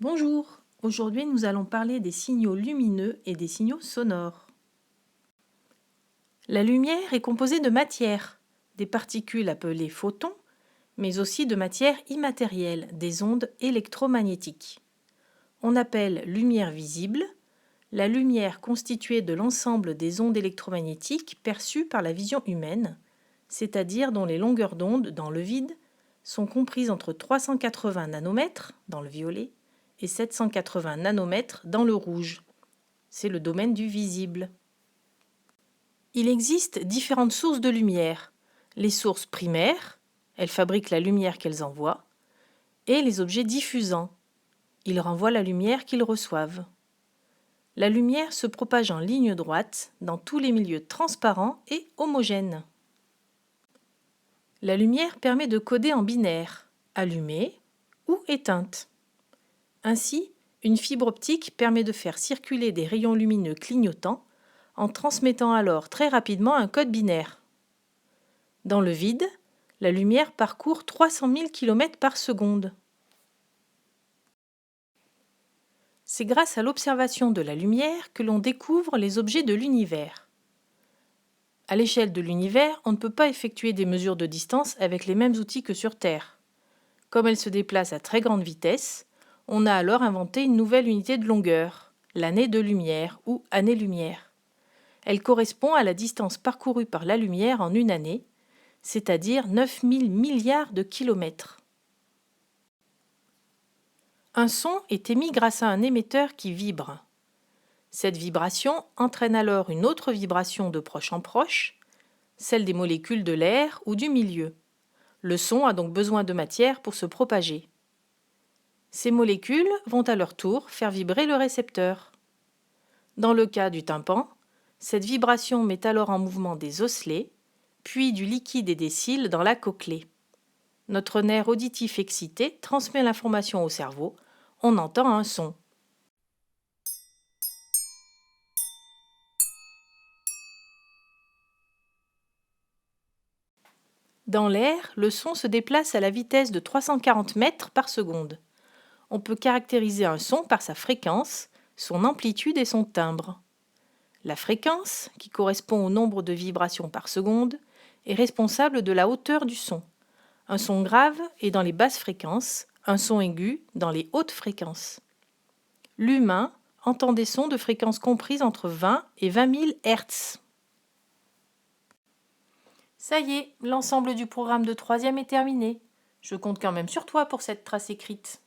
Bonjour, aujourd'hui nous allons parler des signaux lumineux et des signaux sonores. La lumière est composée de matière, des particules appelées photons, mais aussi de matière immatérielle, des ondes électromagnétiques. On appelle lumière visible la lumière constituée de l'ensemble des ondes électromagnétiques perçues par la vision humaine, c'est-à-dire dont les longueurs d'onde dans le vide sont comprises entre 380 nanomètres dans le violet et 780 nanomètres dans le rouge. C'est le domaine du visible. Il existe différentes sources de lumière. Les sources primaires, elles fabriquent la lumière qu'elles envoient, et les objets diffusants. Ils renvoient la lumière qu'ils reçoivent. La lumière se propage en ligne droite dans tous les milieux transparents et homogènes. La lumière permet de coder en binaire, allumée ou éteinte. Ainsi, une fibre optique permet de faire circuler des rayons lumineux clignotants en transmettant alors très rapidement un code binaire. Dans le vide, la lumière parcourt 300 000 km par seconde. C'est grâce à l'observation de la lumière que l'on découvre les objets de l'univers. À l'échelle de l'univers, on ne peut pas effectuer des mesures de distance avec les mêmes outils que sur Terre. Comme elle se déplace à très grande vitesse, on a alors inventé une nouvelle unité de longueur, l'année de lumière ou année-lumière. Elle correspond à la distance parcourue par la lumière en une année, c'est-à-dire 9000 milliards de kilomètres. Un son est émis grâce à un émetteur qui vibre. Cette vibration entraîne alors une autre vibration de proche en proche, celle des molécules de l'air ou du milieu. Le son a donc besoin de matière pour se propager. Ces molécules vont à leur tour faire vibrer le récepteur. Dans le cas du tympan, cette vibration met alors en mouvement des osselets, puis du liquide et des cils dans la cochlée. Notre nerf auditif excité transmet l'information au cerveau, on entend un son. Dans l'air, le son se déplace à la vitesse de 340 mètres par seconde. On peut caractériser un son par sa fréquence, son amplitude et son timbre. La fréquence, qui correspond au nombre de vibrations par seconde, est responsable de la hauteur du son. Un son grave est dans les basses fréquences, un son aigu dans les hautes fréquences. L'humain entend des sons de fréquences comprises entre 20 et 20 000 Hz. Ça y est, l'ensemble du programme de 3e est terminé. Je compte quand même sur toi pour cette trace écrite.